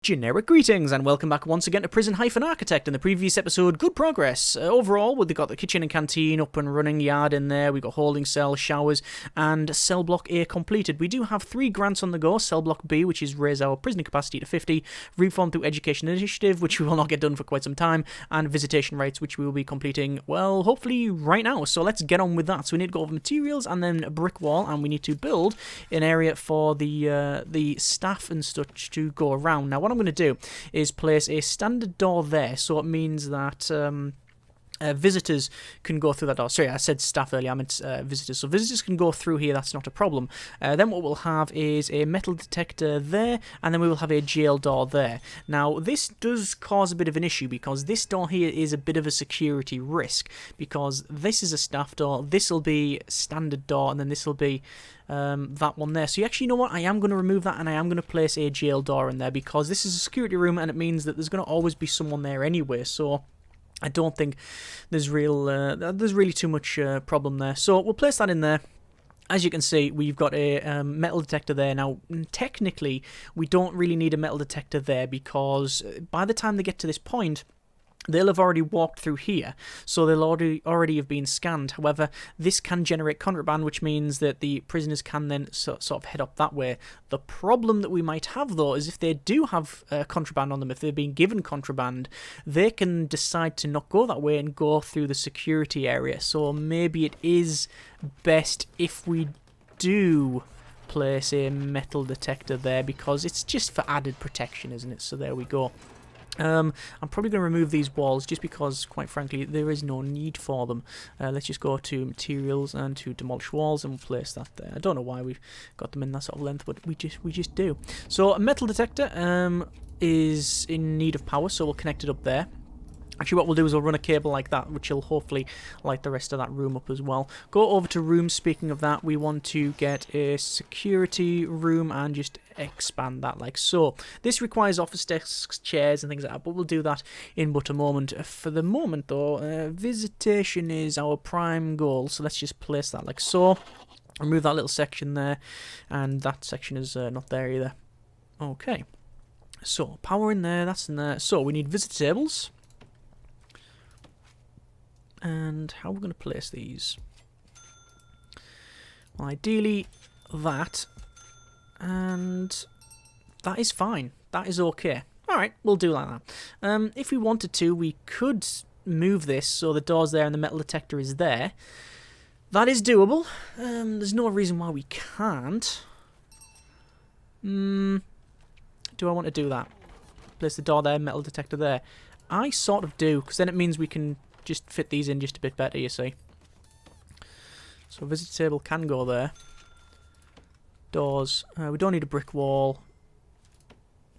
Generic greetings and welcome back once again to Prison-Architect. In the previous episode, good progress. Overall, we've got the kitchen and canteen up and running, yard in there, we've got holding cell, showers, and cell block A completed. We do have 3 grants on the go: cell block B, which is raise our prisoner capacity to 50, reform through education initiative, which we will not get done for quite some time, and visitation rights, which we will be completing, well, hopefully right now. So let's get on with that. So we need to go over materials and then a brick wall, and we need to build an area for the staff and such to go around. Now, what I'm going to do is place a standard door there, so it means that visitors can go through that door. Sorry, I said staff earlier, I meant visitors. So visitors can go through here, that's not a problem. Then what we'll have is a metal detector there, and then we will have a jail door there. Now, this does cause a bit of an issue, because this door here is a bit of a security risk, because this is a staff door, this will be standard door, and then this will be that one there. So you know what, I am going to remove that, and I am going to place a jail door in there, because this is a security room, and it means that there's going to always be someone there anyway, so I don't think there's really too much problem there. So we'll place that in there. As you can see, we've got a metal detector there. Now, technically, we don't really need a metal detector there, because by the time they get to this point, they'll have already walked through here, so they'll already have been scanned. However, this can generate contraband, which means that the prisoners can then sort of head up that way. The problem that we might have, though, is if they do have contraband on them, if they've been given contraband, they can decide to not go that way and go through the security area. So maybe it is best if we do place a metal detector there, because it's just for added protection, isn't it? So there we go. I'm probably going to remove these walls just because, quite frankly, there is no need for them. Let's just go to materials and to demolish walls, and we'll place that there. I don't know why we've got them in that sort of length, but we just do. So a metal detector is in need of power, so we'll connect it up there. Actually, what we'll do is we'll run a cable like that, which will hopefully light the rest of that room up as well. Go over to rooms. Speaking of that, we want to get a security room and just expand that like so. This requires office desks, chairs, and things like that, but we'll do that in but a moment. For the moment, though, visitation is our prime goal, so let's just place that like so. Remove that little section there, and that section is not there either. Okay, so power in there, that's in there. So we need visitor tables. And how are we going to place these? Well, ideally that, and that is fine. That is okay. Alright, we'll do like that. If we wanted to, we could move this so the door's there and the metal detector is there. That is doable. There's no reason why we can't. Do I want to do that? Place the door there, metal detector there. I sort of do, because then it means we can just fit these in just a bit better, you see. So visitor table can go there. Doors. We don't need a brick wall.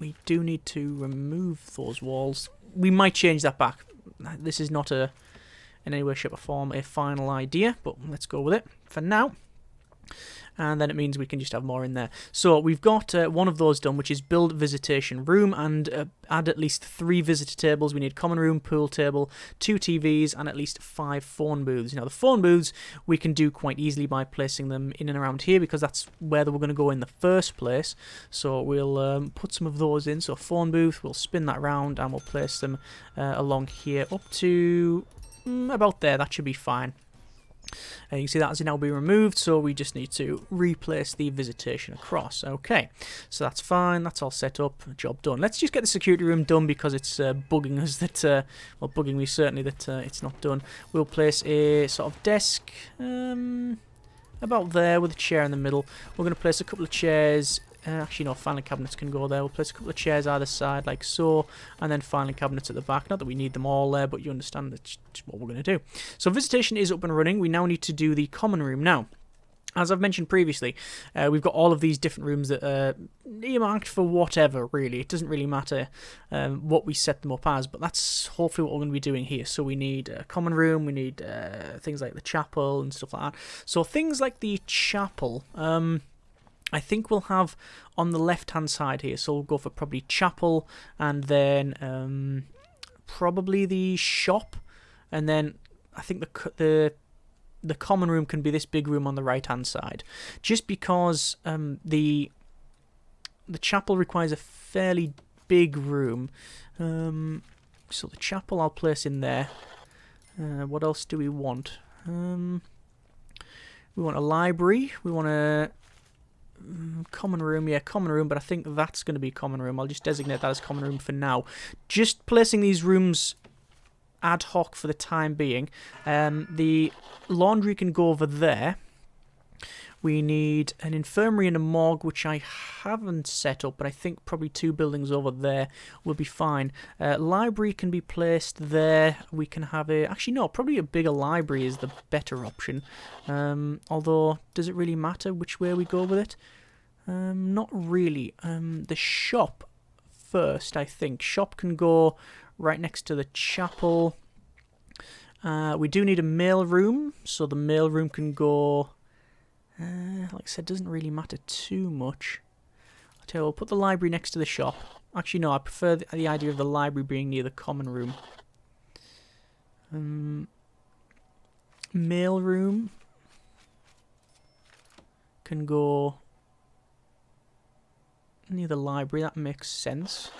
We do need to remove those walls. We might change that back. This is not in any way, shape or form a final idea, but let's go with it for now. And then it means we can just have more in there. So we've got one of those done, which is build visitation room, and add at least 3 visitor tables. We need common room, pool table, 2 TVs, and at least 5 phone booths. Now the phone booths we can do quite easily by placing them in and around here, because that's where they were going to go in the first place. So we'll put some of those in. So phone booth, we'll spin that around, and we'll place them along here up to about there. That should be fine. You can see that has now been removed, so we just need to replace the visitation across. Okay, so that's fine, that's all set up, job done. Let's just get the security room done, because it's bugging us that, well, bugging me certainly that it's not done. We'll place a sort of desk about there with a chair in the middle. We're going to place a couple of chairs. Actually, no, filing cabinets can go there. We'll place a couple of chairs either side, like so, and then filing cabinets at the back. Not that we need them all there, but you understand that's what we're going to do. So visitation is up and running. We now need to do the common room. Now, as I've mentioned previously, we've got all of these different rooms that are earmarked for whatever, really. It doesn't really matter what we set them up as, but that's hopefully what we're going to be doing here. So we need a common room, we need things like the chapel and stuff like that. So things like the chapel, I think we'll have on the left-hand side here. So we'll go for probably chapel, and then probably the shop, and then I think the common room can be this big room on the right-hand side, just because the chapel requires a fairly big room. So the chapel I'll place in there. What else do we want? We want a library. We want a common room. Yeah, common room, but I think that's going to be common room. I'll just designate that as common room for now. Just placing these rooms ad hoc for the time being. The laundry can go over there. We need an infirmary and a morgue, which I haven't set up, but I think probably 2 buildings over there will be fine. Library can be placed there. We can have a... Actually, no, probably a bigger library is the better option. Although, does it really matter which way we go with it? Not really. The shop first, I think. Shop can go right next to the chapel. We do need a mail room, so the mail room can go... like I said, doesn't really matter too much. I'll tell you, we'll put the library next to the shop. Actually, no, I prefer the idea of the library being near the common room. Mail room can go near the library. That makes sense.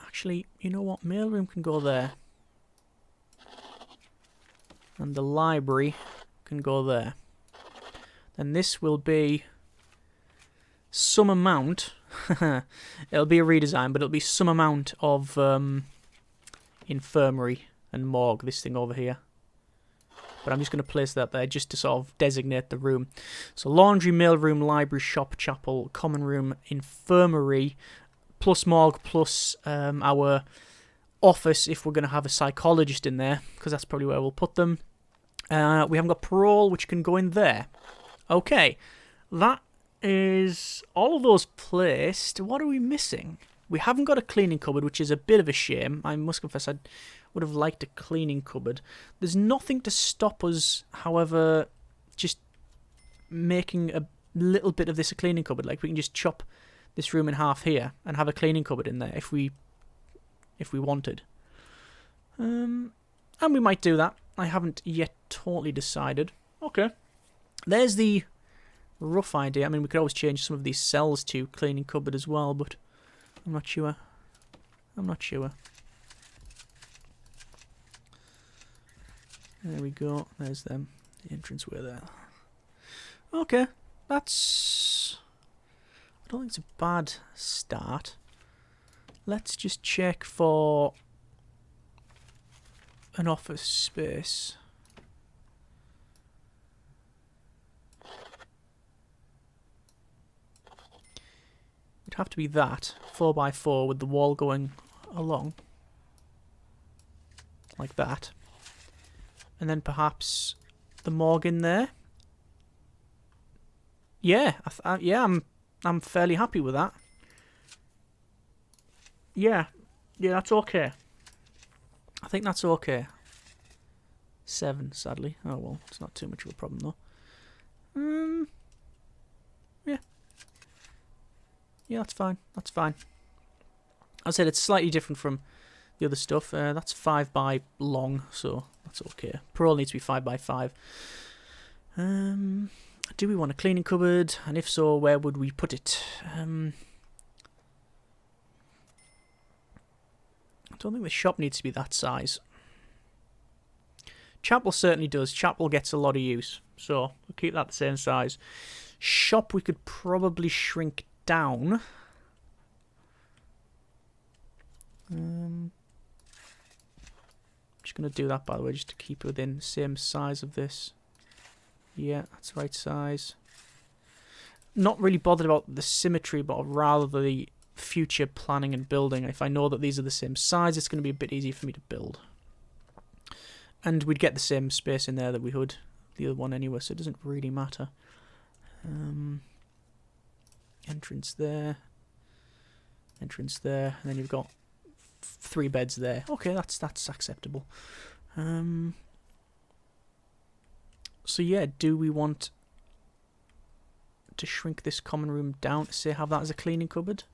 Actually, you know what? Mail room can go there. And the library can go there. Then this will be some amount. It'll be a redesign, but it'll be some amount of infirmary and morgue, this thing over here. But I'm just going to place that there just to sort of designate the room. So laundry, mail room, library, shop, chapel, common room, infirmary, plus morgue, plus our... office if we're going to have a psychologist in there, because that's probably where we'll put them. We haven't got parole, which can go in there. Okay, that is all of those placed. What are we missing? We haven't got a cleaning cupboard, which is a bit of a shame. I must confess I would have liked a cleaning cupboard. There's nothing to stop us, however, just making a little bit of this a cleaning cupboard. Like, we can just chop this room in half here and have a cleaning cupboard in there if we wanted. And we might do that. I haven't yet totally decided. Okay. There's the rough idea. I mean, we could always change some of these cells to cleaning cupboard as well, but I'm not sure. I'm not sure. There we go. There's them. The entranceway there. Okay. That's... I don't think it's a bad start. Let's just check for an office space. It'd have to be that, 4x4 with the wall going along. Like that. And then perhaps the morgue in there. Yeah, I'm fairly happy with that. Yeah, that's okay. I think that's okay. 7, sadly. Oh well, it's not too much of a problem though. Yeah. Yeah, that's fine. That's fine. I said it's slightly different from the other stuff. That's 5 by long, so that's okay. Parole needs to be 5 by 5. Do we want a cleaning cupboard? And if so, where would we put it? I don't think the shop needs to be that size. Chapel certainly does. Chapel gets a lot of use, so we'll keep that the same size. Shop we could probably shrink down. Just going to do that, by the way, just to keep it within the same size of this. Yeah, that's the right size. Not really bothered about the symmetry, but rather the future planning and building. If I know that these are the same size, it's going to be a bit easier for me to build. And we'd get the same space in there that we would the other one anyway, so it doesn't really matter. Entrance there. Entrance there. And then you've got 3 beds there. Okay, that's acceptable. So yeah, do we want to shrink this common room down to say have that as a cleaning cupboard?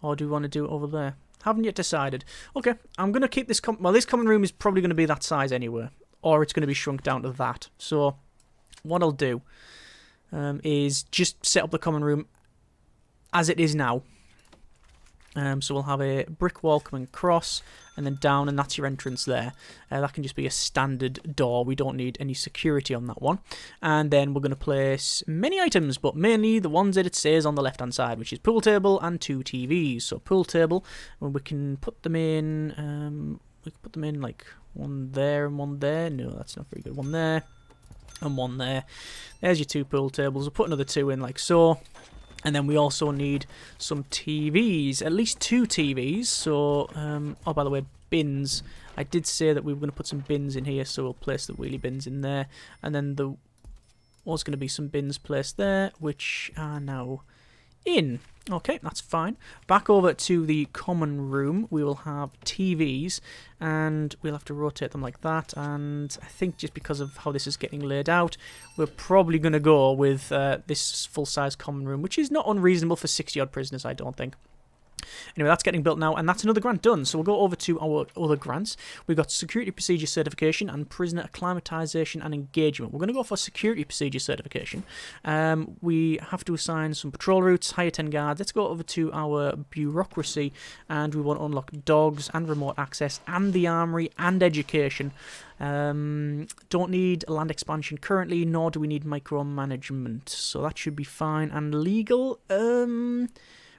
Or do we want to do it over there? Haven't yet decided. Okay, I'm going to keep this... well, this common room is probably going to be that size anyway. Or it's going to be shrunk down to that. So, what I'll do... is just set up the common room as it is now. So we'll have a brick wall coming across and then down, and that's your entrance there. That can just be a standard door. We don't need any security on that one. And then we're going to place many items, but mainly the ones that it says on the left-hand side, which is pool table and 2 TVs. So pool table, and we can put them in, like one there and one there. No, that's not very good. One there and one there. There's your 2 pool tables. We'll put another 2 in like so. And then we also need some TVs, at least 2 TVs. So, oh, by the way, bins. I did say that we were going to put some bins in here, so we'll place the wheelie bins in there. And then there was going to be some bins placed there, which are now in. Okay, that's fine. Back over to the common room, we will have TVs, and we'll have to rotate them like that. And I think just because of how this is getting laid out, we're probably going to go with this full-size common room, which is not unreasonable for 60-odd prisoners, I don't think. Anyway, that's getting built now, and that's another grant done. So we'll go over to our other grants. We've got Security Procedure Certification and Prisoner Acclimatization and Engagement. We're going to go for Security Procedure Certification. We have to assign some patrol routes, hire 10 guards. Let's go over to our bureaucracy, and we want to unlock dogs and remote access and the armory and education. Don't need land expansion currently, nor do we need micromanagement. So that should be fine. And legal,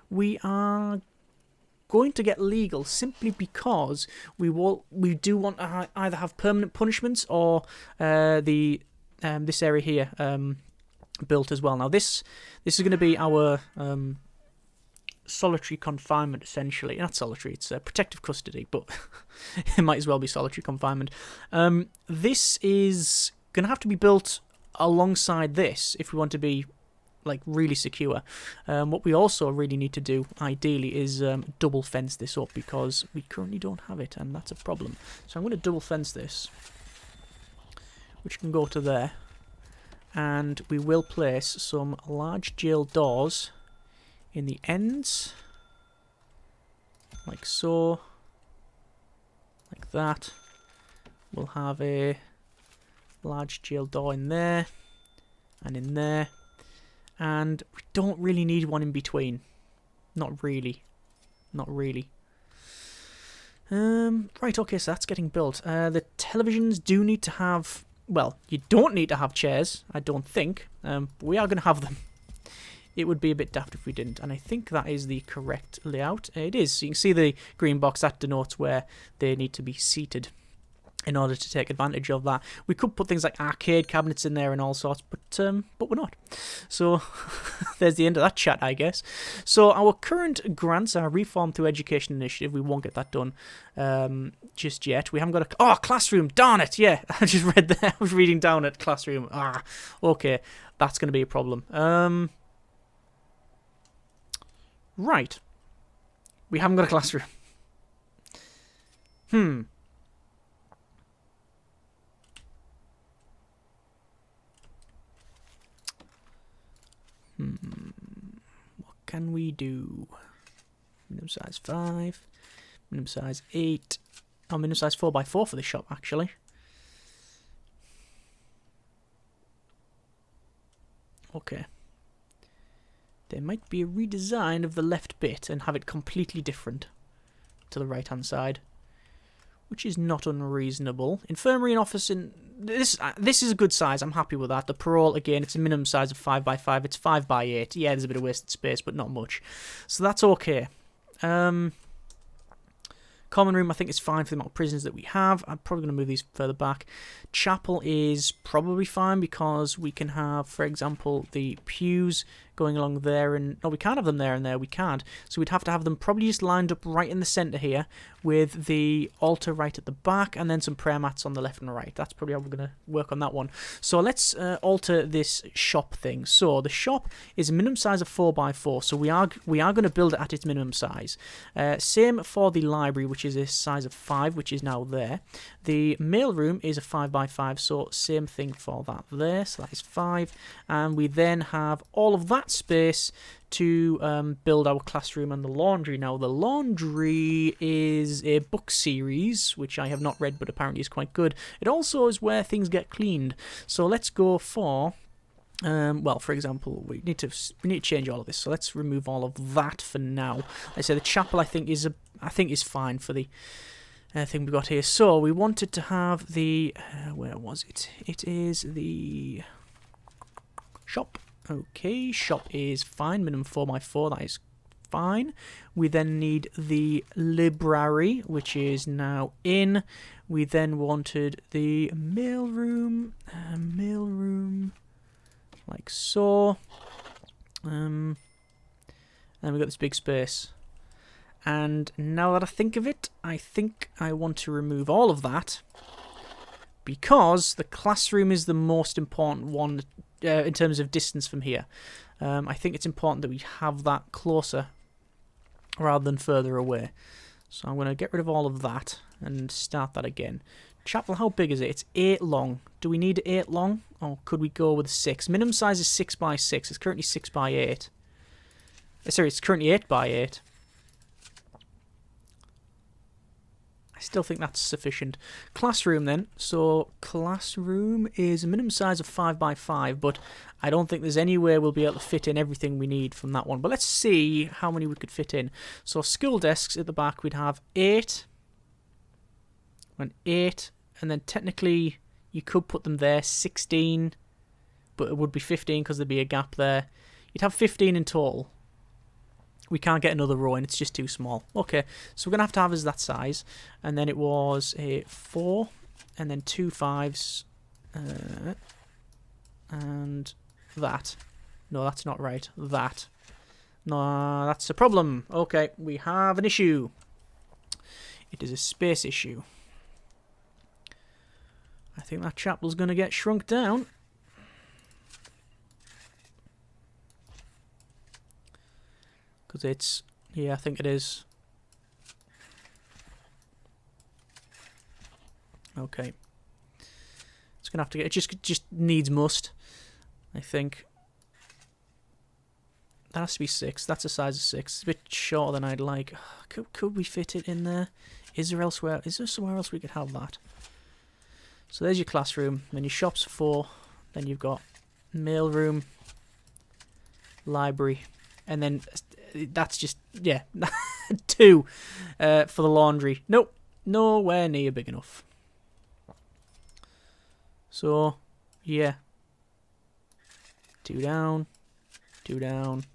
we are going to get legal simply because we do want to either have permanent punishments or this area here built as well. Now this is going to be our solitary confinement, essentially. Not solitary, it's protective custody, but it might as well be solitary confinement. This is going to have to be built alongside this if we want to be like really secure. What we also really need to do ideally is double fence this up, because we currently don't have it, and that's a problem. So I'm going to double fence this, which can go to there, and we will place some large jail doors in the ends like so, like that. We'll have a large jail door in there and in there. And we don't really need one in between. Not really. Not really. Right, okay, so that's getting built. The televisions do need to have... Well, you don't need to have chairs, I don't think. But we are going to have them. It would be a bit daft if we didn't. And I think that is the correct layout. It is. So you can see the green box. That denotes where they need to be seated in order to take advantage of that. We could put things like arcade cabinets in there and all sorts, but we're not. So there's the end of that chat, I guess. So our current grants are Reform Through Education Initiative. We won't get that done just yet. We haven't got a... Oh, classroom! Darn it! Yeah, I just read that. I was reading down at classroom. Okay. That's going to be a problem. Right. We haven't got a classroom. What can we do? Minimum size 5, minimum size 8, oh, minimum size 4x4 for this shop, actually. Okay. There might be a redesign of the left bit and have it completely different to the right-hand side, which is not unreasonable. Infirmary and office in this is a good size. I'm happy with that. The parole, again, it's a minimum size of 5x5. It's 5x8. Yeah, there's a bit of wasted space, but not much. So that's okay. Common room, I think, is fine for the amount of prisoners that we have. I'm probably going to move these further back. Chapel is probably fine because we can have, for example, the pews going along there, and no, we can't have them there and there. We can't. So we'd have to have them probably just lined up right in the centre here, with the altar right at the back, and then some prayer mats on the left and right. That's probably how we're going to work on that one. So let's alter this shop thing. So the shop is a minimum size of 4x4. So we are going to build it at its minimum size. Same for the library, which is a size of 5, which is now there. The mailroom is a 5x5, so same thing for that there. So that is 5, and we then have all of that space to build our classroom and the laundry. Now, the laundry is a book series, which I have not read, but apparently is quite good. It also is where things get cleaned. So let's go for Well, for example, we need to change all of this. So let's remove all of that for now. I say the chapel I think is fine for the thing we got here. So we wanted to have the where was it? It is the shop. Okay, shop is fine. Minimum 4x4. That is fine. We then need the library, which is now in. We then wanted the mailroom. Like so. And we've got this big space. And now that I think of it, I think I want to remove all of that. Because the classroom is the most important one in terms of distance from here. I think it's important that we have that closer rather than further away. So I'm going to get rid of all of that and start that again. Chapel, how big is it? It's 8 long. Do we need 8 long? Or could we go with 6? Minimum size is 6x6. It's currently 6x8. Sorry, it's currently 8x8. I still think that's sufficient. Classroom then. So classroom is a minimum size of 5x5, but I don't think there's any way we'll be able to fit in everything we need from that one. But let's see how many we could fit in. So school desks at the back, we'd have 8. And 8. And then technically you could put them there, 16. But it would be 15 because there'd be a gap there. You'd have 15 in total. We can't get another row in, it's just too small. Okay, so we're going to have as that size. And then it was a 4, and then 2 5s, and that. No, that's not right. That. No, that's a problem. Okay, we have an issue. It is a space issue. I think that chapel's going to get shrunk down. Because it's... yeah, I think it is. Okay. It's going to have to get... it just needs must, I think. That has to be 6. That's a size of 6. It's a bit shorter than I'd like. Could we fit it in there? Is there somewhere else we could have that? So there's your classroom. Then your shop's 4. Then you've got mailroom, library, and then that's just, yeah, 2 for the laundry. Nope, nowhere near big enough. So, yeah. 2 down, 2 down,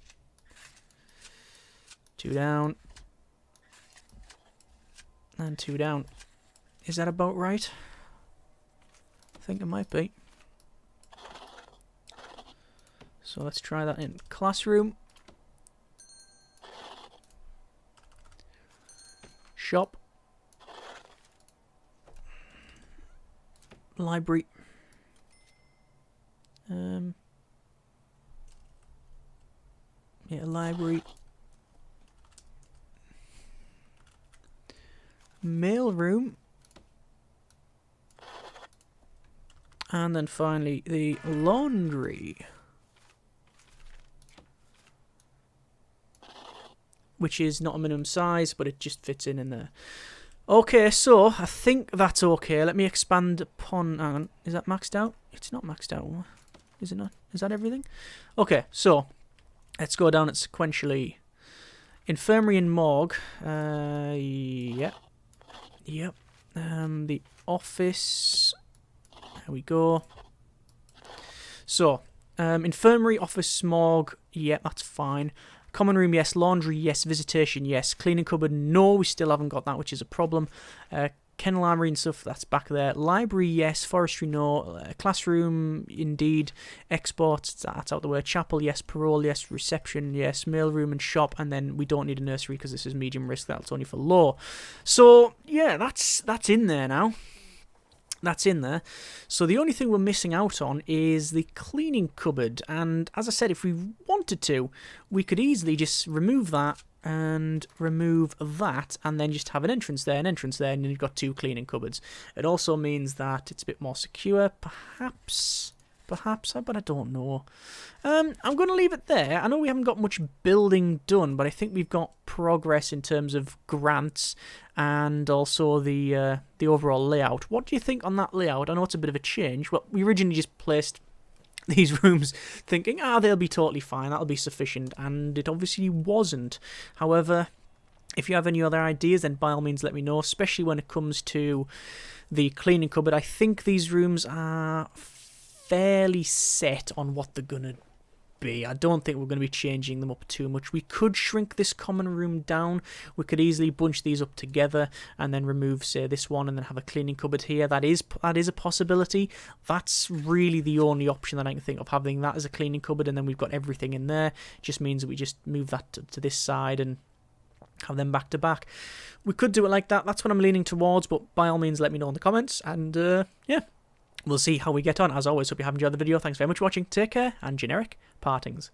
2 down, and 2 down. Is that about right? I think it might be. So let's try that in classroom. Shop. Library. Yeah, library. Mailroom. And then finally the laundry. Which is not a minimum size, but it just fits in there. Okay, so I think that's okay. Let me expand upon... hang on, is that maxed out? It's not maxed out. Is it not? Is that everything? Okay, so let's go down it sequentially. Infirmary and morgue. Yep. Yep. The office. There we go. So, infirmary, office, morgue. Yeah, that's fine. Common room, yes. Laundry, yes. Visitation, yes. Cleaning cupboard, no. We still haven't got that, which is a problem. Kennel armory and stuff, that's back there. Library, yes. Forestry, no. Classroom, indeed. Exports, that's out the way. Chapel, yes. Parole, yes. Reception, yes. Mailroom and shop, and then we don't need a nursery because this is medium risk. That's only for low. So, yeah, that's in there now. That's in there. So the only thing we're missing out on is the cleaning cupboard. And as I said, if we wanted to, we could easily just remove that and remove that and then just have an entrance there, and then you've got 2 cleaning cupboards. It also means that it's a bit more secure, perhaps, but I don't know. I'm going to leave it there. I know we haven't got much building done, but I think we've got progress in terms of grants and also the overall layout. What do you think on that layout? I know it's a bit of a change. Well, we originally just placed these rooms thinking, they'll be totally fine, that'll be sufficient, and it obviously wasn't. However, if you have any other ideas, then by all means let me know, especially when it comes to the cleaning cupboard. I think these rooms are fairly set on what they're going to be. I don't think we're going to be changing them up too much. We could shrink this common room down. We could easily bunch these up together and then remove, say, this one and then have a cleaning cupboard here. That is a possibility. That's really the only option that I can think of, having that as a cleaning cupboard and then we've got everything in there. It just means that we just move that to this side and have them back to back. We could do it like that. That's what I'm leaning towards, but by all means let me know in the comments, and yeah, we'll see how we get on. As always, hope you have enjoyed the video. Thanks very much for watching. Take care, and generic partings.